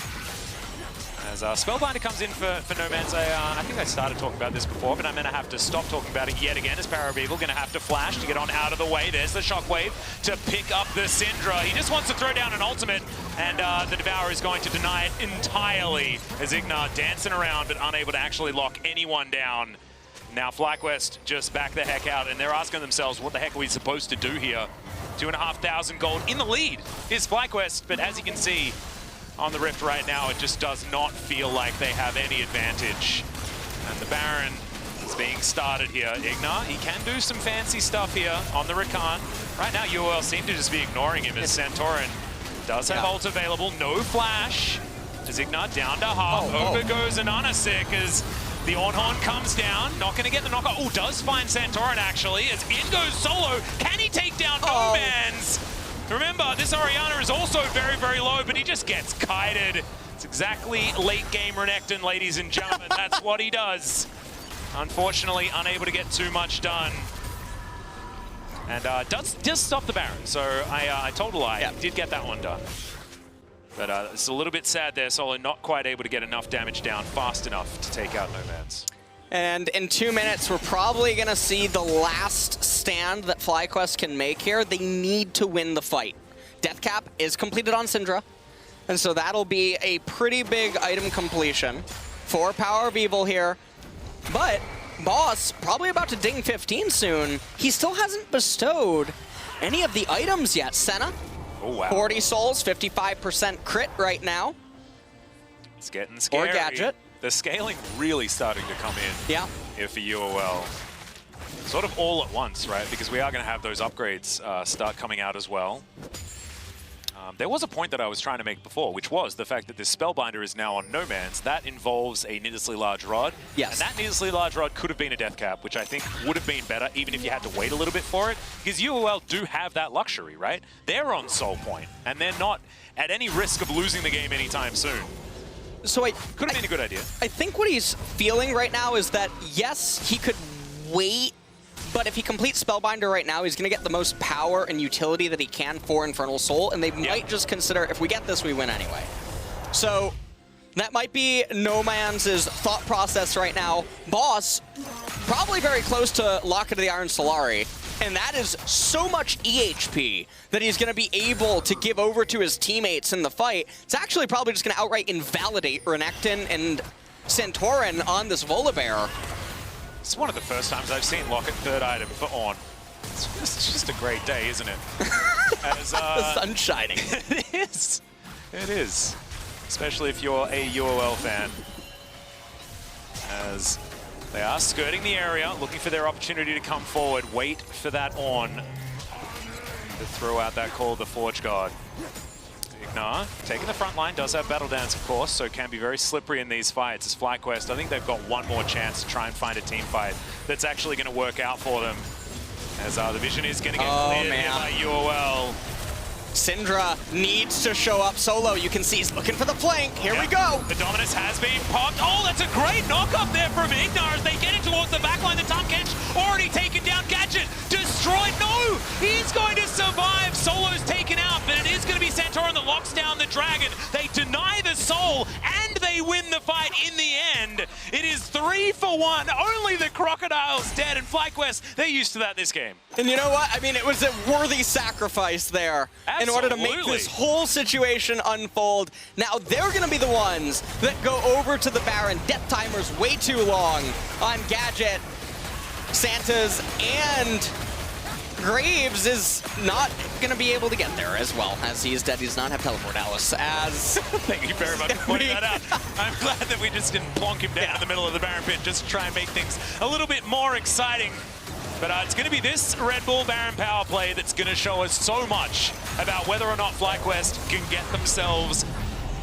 As Spellbinder comes in for Nomanz. I think I started talking about this before, but I'm going to have to stop talking about it yet again as PowerOfEvil going to have to flash to get on out of the way. There's the Shockwave to pick up the Syndra. He just wants to throw down an ultimate, and the Devourer is going to deny it entirely as IgNar dancing around but unable to actually lock anyone down. Now FlyQuest just back the heck out, and they're asking themselves, what the heck are we supposed to do here? 2,500 gold in the lead is FlyQuest, but as you can see, on the Rift right now, it just does not feel like they have any advantage. And the Baron is being started here. IgNar, he can do some fancy stuff here on the Rakan. Right now, UOL seem to just be ignoring him as Santorin does have ult available. No flash. As IgNar down to half. Over goes AHaHaCiK as the Ornn comes down. Not going to get the knockout. Oh, does find Santorin actually. As in goes Solo. Can he take down Nomanz? Remember, this Orianna is also very, very low, but he just gets kited. It's exactly late game Renekton, ladies and gentlemen. That's what he does. Unfortunately, unable to get too much done. And does stop the Baron, so I told a lie. Yeah. Did get that one done. But it's a little bit sad there, Solo not quite able to get enough damage down fast enough to take out Nomanz. And in 2 minutes, we're probably going to see the last stand that FlyQuest can make here. They need to win the fight. Death Cap is completed on Syndra, and so that'll be a pretty big item completion for PowerOfEvil here. But Boss, probably about to ding 15 soon. He still hasn't bestowed any of the items yet. Senna, oh, wow. 40 souls, 55% crit right now. It's getting scary. Or Gadget. The scaling really starting to come in Yeah. here for UOL. Sort of all at once, right? Because we are going to have those upgrades start coming out as well. There was a point that I was trying to make before, which was the fact that this Spellbinder is now on Nomanz. That involves a needlessly large rod. Yes. And that needlessly large rod could have been a death cap, which I think would have been better even if you had to wait a little bit for it. Because UOL do have that luxury, right? They're on soul point, and they're not at any risk of losing the game anytime soon. So Could have been a good idea. I think what he's feeling right now is that, yes, he could wait, but if he completes Spellbinder right now, he's going to get the most power and utility that he can for Infernal Soul, and they might just consider, if we get this, we win anyway. So that might be Nomanz's thought process right now. Boss, probably very close to Locket of the Iron Solari, and that is so much EHP that he's going to be able to give over to his teammates in the fight. It's actually probably just going to outright invalidate Renekton and Santorin on this Volibear. It's one of the first times I've seen Locket third item for Ornn. It's just a great day, isn't it? As, The sun's shining. It is. It is. Especially if you're a UOL fan. As they are skirting the area, looking for their opportunity to come forward. Wait for that Ornn to throw out that call of the Forge Guard. IgNar taking the front line, does have Battle Dance, of course, so can be very slippery in these fights. As FlyQuest, I think they've got one more chance to try and find a team fight that's actually going to work out for them. As the vision is going to get cleared here by UOL. Syndra needs to show up solo. You can see he's looking for the flank. Here we go. The dominance has been popped. Oh, that's a great knock up there from IgNar as they get in towards the backline. The Tahm Kench already taken down. Gadget destroyed. No, he's going to survive. Solo's taken out, but it is going to be Santorin that locks down the dragon. They deny the soul, and they win the fight in the end. It is 3 for 1. Only the Crocodile's dead, and FlyQuest, they're used to that this game. And you know what? I mean, it was a worthy sacrifice there in order to make this whole situation unfold. Now they're going to be the ones that go over to the Baron. Death timer's way too long on Gadget. Santa's and Graves is not going to be able to get there as well. As he is dead, he does not have teleport, Alice. As Thank you very much for pointing that out. I'm glad that we just didn't plonk him down in the middle of the Baron pit just to try and make things a little bit more exciting. But it's going to be this Red Bull Baron power play that's going to show us so much about whether or not FlyQuest can get themselves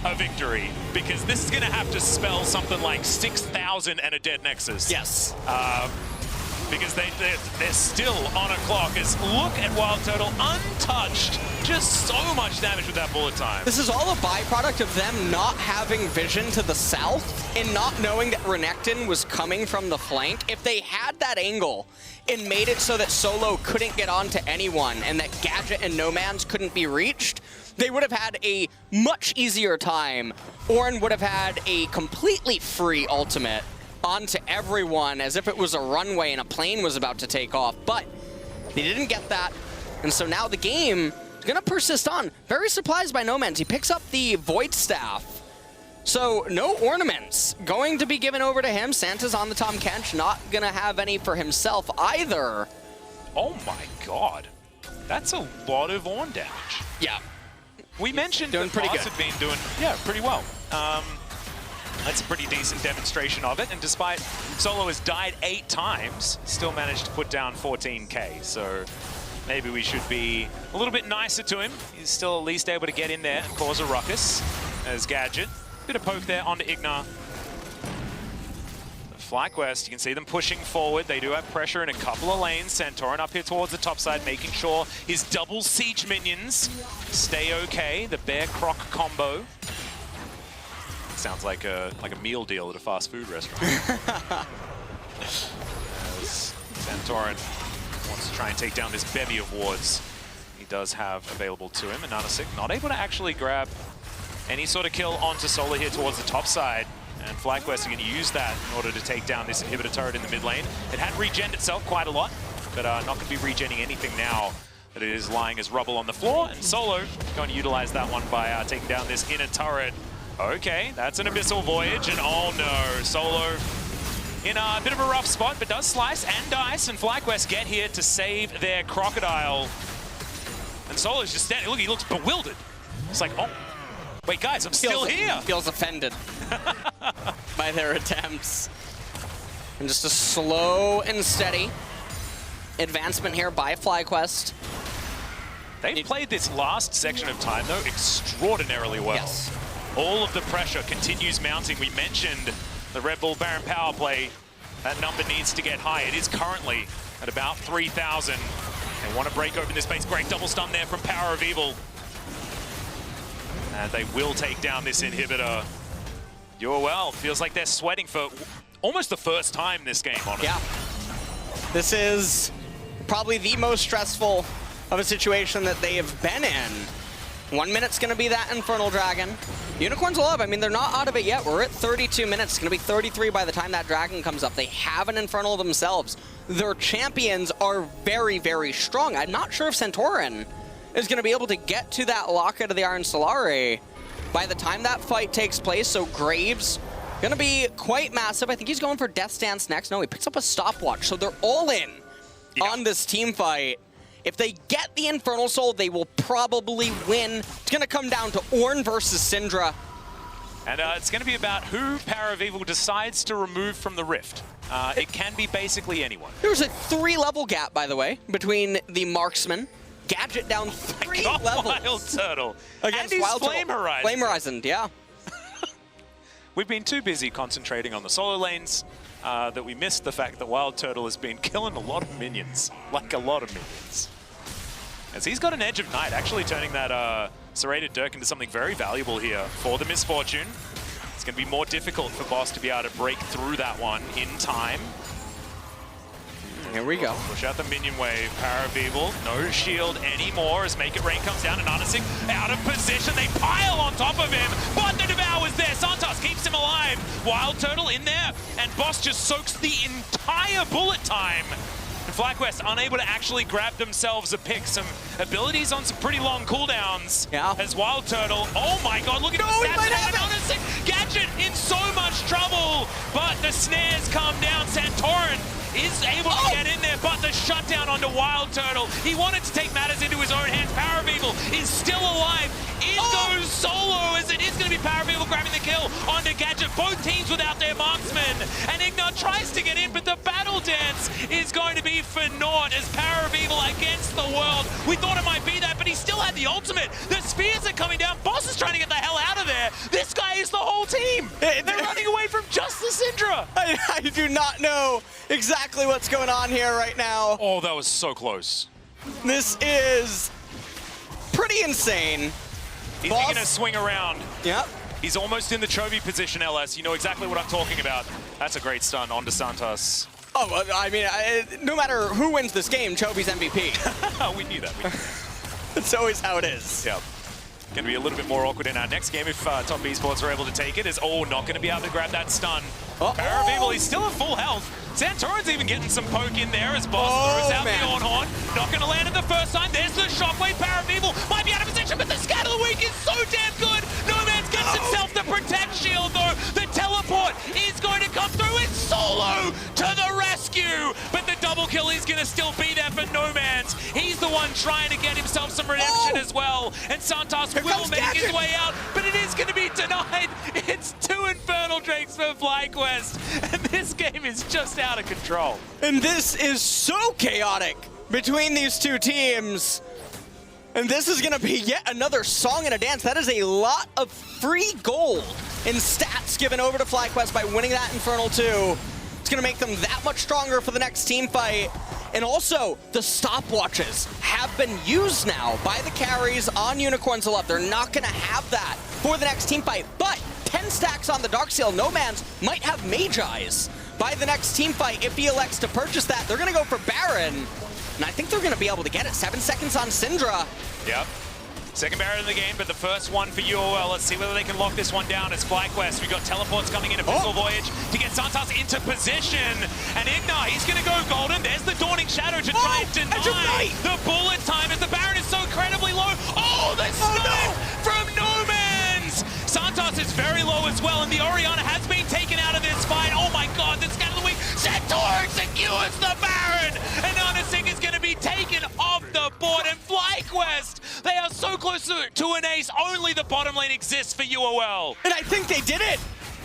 a victory. Because this is going to have to spell something like 6,000 and a dead Nexus. yes. Because they're still on a clock. As look at WildTurtle, untouched. Just so much damage with that bullet time. This is all a byproduct of them not having vision to the south and not knowing that Renekton was coming from the flank. If they had that angle and made it so that Solo couldn't get onto anyone and that Gadget and Nomanz couldn't be reached, they would have had a much easier time. Ornn would have had a completely free ultimate onto everyone as if it was a runway and a plane was about to take off, but they didn't get that, and so now the game is going to persist on. Very surprised by Nomanz. He picks up the Void Staff, so no ornaments going to be given over to him. Santa's on the Tahm Kench, not going to have any for himself either. Oh my god. That's a lot of Ornn damage. Yeah. We mentioned Doing that pretty Boss good. had been doing, pretty well. That's a pretty decent demonstration of it, and despite Solo has died 8 times, still managed to put down 14k, so maybe we should be a little bit nicer to him. He's still at least able to get in there and cause a ruckus as Gadget. Bit of poke there onto IgNar. FlyQuest, you can see them pushing forward. They do have pressure in a couple of lanes. Santorin up here towards the top side, making sure his double siege minions stay okay. The bear croc combo. Sounds like a meal deal at a fast food restaurant. As Santorin wants to try and take down this bevy of wards he does have available to him. And AHaHaCiK not able to actually grab any sort of kill onto Solar here towards the top side. And FlyQuest are going to use that in order to take down this inhibitor turret in the mid lane. It had regened itself quite a lot, but not going to be regenning anything now that it is lying as rubble on the floor. And Solo going to utilize that one by taking down this inner turret. Okay, that's an Abyssal Voyage, and oh no, Solo in a bit of a rough spot, but does slice and dice, and FlyQuest get here to save their Crocodile. And Solo's just standing, look, he looks bewildered. It's like, oh, wait guys, I'm still here. Feels offended by their attempts. And just a slow and steady advancement here by FlyQuest. They played this last section of time, though, extraordinarily well. Yes. All of the pressure continues mounting. We mentioned the Red Bull Baron power play. That number needs to get high. It is currently at about 3,000. They want to break open this base. Great double stun there from PowerOfEvil. And they will take down this inhibitor. UOL feels like they're sweating for almost the first time this game, honestly. Yeah. This is probably the most stressful of a situation that they have been in. 1 minute's going to be that Infernal Dragon. Unicorns Love, I mean, they're not out of it yet. We're at 32 minutes. It's going to be 33 by the time that Dragon comes up. They have an Infernal themselves. Their champions are very, very strong. I'm not sure if Santorin is going to be able to get to that Locket of the Iron Solari by the time that fight takes place. So Graves going to be quite massive. I think he's going for Death Stance next. No, he picks up a stopwatch. So they're all in on this team fight. If they get the Infernal Soul, they will probably win. It's going to come down to Ornn versus Syndra. And it's going to be about who PowerOfEvil decides to remove from the Rift. It can be basically anyone. There's a 3-level gap, by the way, between the marksman. Gadget down 3 levels. WildTurtle. Against and WildTurtle. Flame Horizon. Flame Horizon, yeah. We've been too busy concentrating on the solo lanes that we missed the fact that WildTurtle has been killing a lot of minions. Like a lot of minions. As he's got an Edge of Night, actually turning that Serrated Dirk into something very valuable here for the Misfortune. It's going to be more difficult for Boss to be able to break through that one in time. Here we go. Push out the minion wave. PowerOfEvil, no shield anymore as Make It Rain comes down and AHaHaCiK out of position. They pile on top of him, but the Devour's there. Santos keeps him alive. WildTurtle in there, and Boss just soaks the entire bullet time. And FlyQuest unable to actually grab themselves a pick. Some abilities on some pretty long cooldowns. Yeah. As WildTurtle, oh my god, look at the stats. AHaHaCiK, Gadget in so much trouble, but the snares come down. Santorin is able to get in there, but the shutdown onto WildTurtle. He wanted to take matters into his own hands. PowerOfEvil is still alive. In goes Solo, as it is going to be PowerOfEvil grabbing the kill onto Gadget. Both teams without their marksman. And IgNar tries to get in, but the battle dance is going to be for naught as PowerOfEvil against the world. We thought it might be that, but he still had the ultimate. The spears are coming down. Boss is trying to get the hell out of there. This guy is the whole team. They're running away from just the Syndra. I do not know exactly what's going on here right now. Oh, that was so close. This is pretty insane. He's going to swing around. Yep. He's almost in the Chovy position, LS. You know exactly what I'm talking about. That's a great stun onto Santos. Oh, I mean, no matter who wins this game, Chovy's MVP. We knew that. It's always how it is. Yeah. Going to be a little bit more awkward in our next game if Top Esports are able to take it. Is not going to be able to grab that stun. PowerOfEvil, he's still at full health. Santorin's even getting some poke in there as Boss throws out the Ornn. Not going to land it the first time. There's the shockwave. PowerOfEvil might be out of position, but the Scatter Weak is so damn good. Nomanz gets himself the Protect Shield, though. The teleport is going to come through. It's Solo to the rescue. But the double kill is going to still be there for Nomanz. He's the one trying to get himself some redemption as well. And Santos will make his way out, but it is going to be denied. It's 2 Infernal Drakes for FlyQuest. And this game is just out of control. And this is so chaotic between these two teams. And this is going to be yet another song and a dance. That is a lot of free gold in stats given over to FlyQuest by winning that Infernal 2. It's going to make them that much stronger for the next team fight. And also, the stopwatches have been used now by the carries on Unicorns of Love. They're not going to have that for the next team fight, but 10 stacks on the Darkseal. Nomanz might have Mage Eyes by the next team fight if he elects to purchase that. They're going to go for Baron, and I think they're going to be able to get it. 7 seconds on Syndra. Yep. Second Baron in the game, but the first one for UOL. Let's see whether they can lock this one down. It's FlyQuest. We've got teleports coming in, Abyssal Voyage to get Santos into position. And IgNar, he's going to go golden. There's the Dawning Shadow to try and deny the bullet time as the Baron is so incredibly low. Oh, the snipe from Nomanz! Santos is very low as well, and the Orianna has been taken out of this fight. Oh my god, the Scatter the Wing. Santorin secures the Baron! And AHaHaCiK is going to be taken off the board. And FlyQuest, they are so close to an ace. Only the bottom lane exists for UOL. And I think they did it.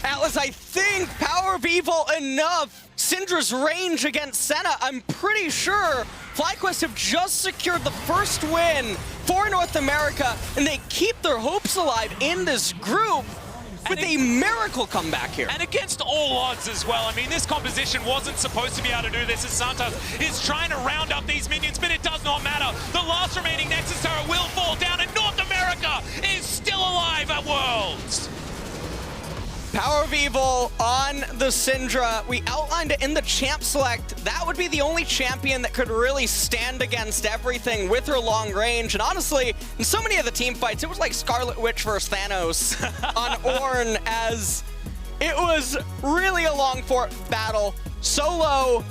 Atlas, I think PowerOfEvil enough. Syndra's range against Senna, I'm pretty sure FlyQuest have just secured the first win for North America, and they keep their hopes alive in this group with a miracle comeback here. And against all odds as well. I mean, this composition wasn't supposed to be able to do this as Santos is trying to round up these minions, but it does not matter. The last remaining Nexus turret will fall down, and North America is still alive at Worlds. PowerOfEvil on the Syndra. We outlined it in the champ select. That would be the only champion that could really stand against everything with her long range. And honestly, in so many of the team fights, it was like Scarlet Witch versus Thanos on Ornn, as it was really a long battle. Solo,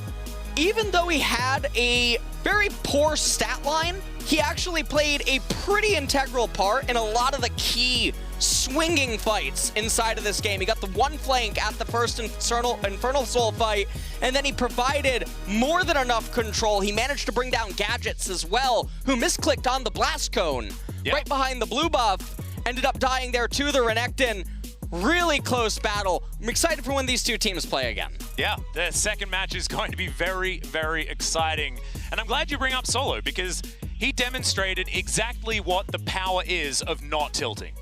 even though he had a very poor stat line, he actually played a pretty integral part in a lot of the key swinging fights inside of this game. He got the one flank at the first Infernal Soul fight, and then he provided more than enough control. He managed to bring down Gadgets as well, who misclicked on the Blast Cone right behind the blue buff. Ended up dying there to the Renekton. Really close battle. I'm excited for when these two teams play again. Yeah, the second match is going to be very, very exciting. And I'm glad you bring up Solo, because he demonstrated exactly what the power is of not tilting.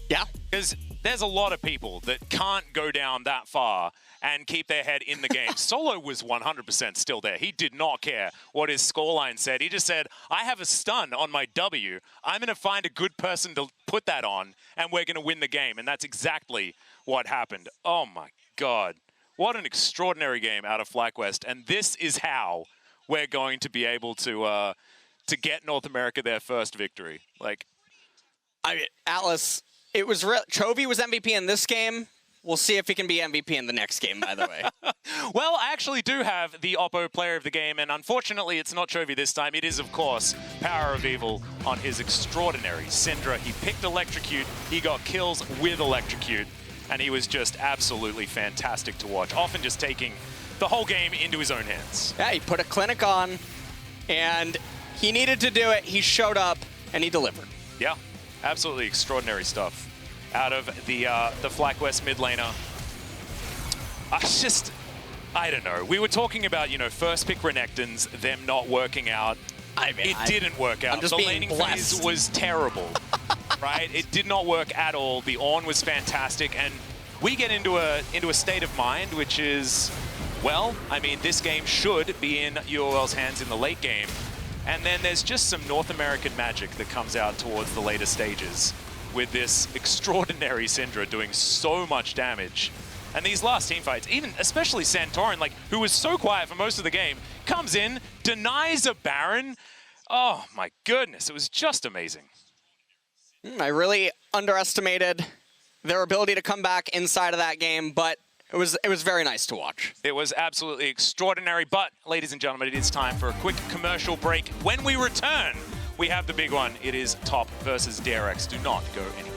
Yeah. Because there's a lot of people that can't go down that far and keep their head in the game. Solo was 100% still there. He did not care what his scoreline said. He just said, I have a stun on my W. I'm going to find a good person to put that on, and we're going to win the game. And that's exactly what happened. Oh my God. What an extraordinary game out of FlyQuest. And this is how we're going to be able to get North America their first victory. Like, Atlas, it was Chovy was MVP in this game. We'll see if he can be MVP in the next game, by the way. Well, I actually do have the Oppo player of the game, and unfortunately, it's not Chovy this time. It is, of course, PowerOfEvil on his extraordinary Syndra. He picked Electrocute, he got kills with Electrocute, and he was just absolutely fantastic to watch, often just taking the whole game into his own hands. Yeah, he put a clinic on, and he needed to do it. He showed up, and he delivered. Yeah. Absolutely extraordinary stuff out of the FlyQuest mid laner. I don't know. We were talking about, you know, first pick Renektons, them not working out. It didn't work out. The laning phase was terrible, right? It did not work at all. The Ornn was fantastic, and we get into a state of mind which is, well, I mean, this game should be in UOL's hands in the late game. And then there's just some North American magic that comes out towards the later stages with this extraordinary Syndra doing so much damage. And these last team fights, even especially Santorin, like, who was so quiet for most of the game, comes in, denies a Baron. Oh my goodness, it was just amazing. I really underestimated their ability to come back inside of that game, but it was very nice to watch. It was absolutely extraordinary, but ladies and gentlemen, it is time for a quick commercial break. When we return, we have the big one. It is Top versus DRX. Do not go anywhere.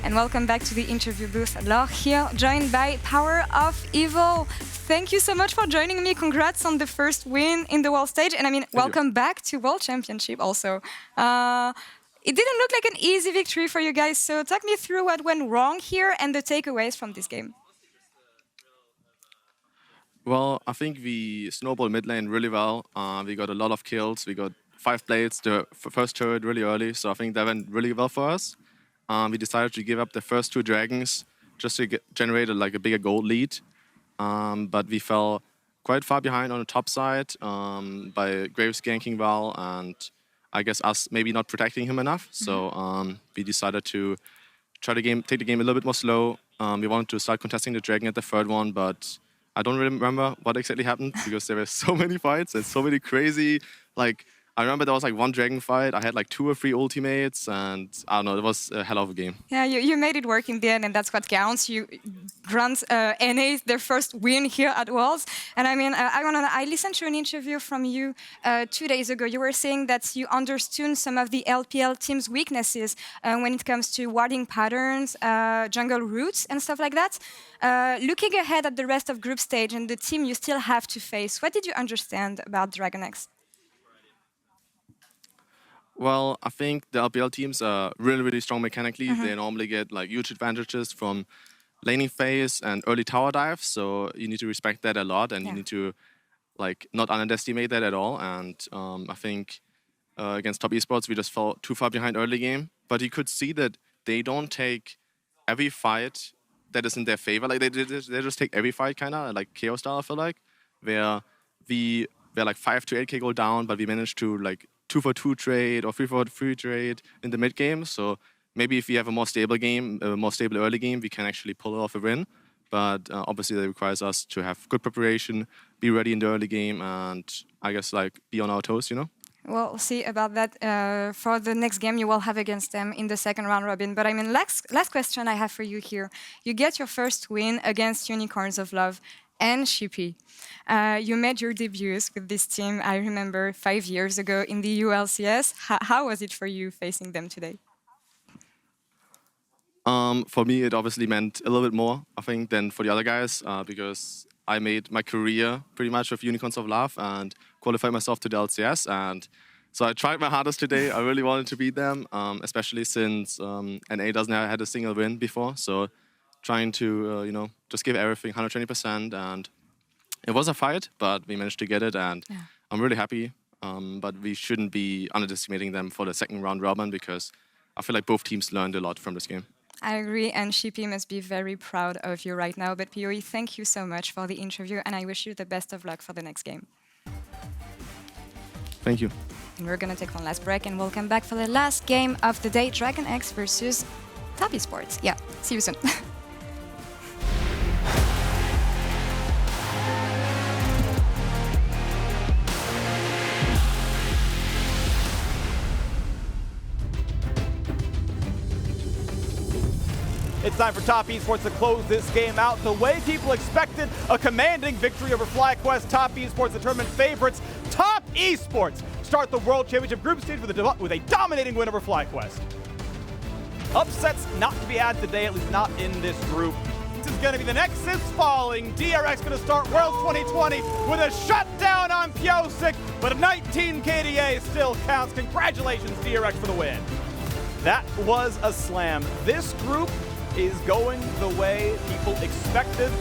And welcome back to the interview booth. Laure here, joined by PowerOfEvil. Thank you so much for joining me. Congrats on the first win in the world stage. And I mean, welcome back to World Championship also. It didn't look like an easy victory for you guys. So talk me through what went wrong here and the takeaways from this game. Well, I think we snowballed mid lane really well. We got a lot of kills. We got 5 blades, the first turret really early. So I think that went really well for us. We decided to give up the first 2 dragons just to generate a bigger gold lead. But we fell quite far behind on the top side by Graves ganking Val and I guess us maybe not protecting him enough. So we decided to try to take the game a little bit more slow. We wanted to start contesting the dragon at the 3rd one, but I don't really remember what exactly happened because there were so many fights and so many crazy, I remember there was 1 dragon fight. I had 2 or 3 ultimates, and I don't know, it was a hell of a game. Yeah, you made it work in the end, and that's what counts. You grant NA their first win here at Worlds. And I mean, I listened to an interview from you 2 days ago. You were saying that you understood some of the LPL team's weaknesses when it comes to warding patterns, jungle routes, and stuff like that. Looking ahead at the rest of group stage and the team you still have to face, what did you understand about DragonX? Well, I think the LPL teams are really, really strong mechanically. They normally get huge advantages from laning phase and early tower dives, so you need to respect that a lot, and you need to not underestimate that at all. And I think against top esports, we just fell too far behind early game. But you could see that they don't take every fight that is in their favor. They just take every fight kind of like KO style. I feel where we're 5 to 8k gold down, but we managed to 2-for-2 trade or 3-for-3 trade in the mid game. So maybe if we have a more stable game, a more stable early game, we can actually pull off a win. But obviously that requires us to have good preparation, be ready in the early game, and I guess be on our toes, you know? We'll see about that for the next game you will have against them in the 2nd round robin. But I mean, last question I have for you here. You get your first win against Unicorns of Love and Shippy. You made your debuts with this team, I remember, 5 years ago in the ULCS. How was it for you facing them today? For me, it obviously meant a little bit more, I think, than for the other guys, because I made my career pretty much with Unicorns of Love and qualified myself to the LCS. And so I tried my hardest today. I really wanted to beat them, especially since NA doesn't have had a single win before. So trying to, just give everything 120%. And it was a fight, but we managed to get it. And I'm really happy. But we shouldn't be underestimating them for the 2nd round robin because I feel like both teams learned a lot from this game. I agree, and Shippy must be very proud of you right now. But PoE, thank you so much for the interview, and I wish you the best of luck for the next game. Thank you. And we're going to take one last break, and we'll come back for the last game of the day, DragonX versus Top Esports. Yeah, see you soon. It's time for Top Esports to close this game out the way people expected. A commanding victory over FlyQuest. Top Esports, the tournament favorites. Top Esports start the World Championship group stage with a dominating win over FlyQuest. Upsets not to be had today, at least not in this group. This is going to be the next Sips falling. DRX going to start World 2020 with a shutdown on PowerOfEvil, but a 19 KDA still counts. Congratulations, DRX, for the win. That was a slam. This group is going the way people expected.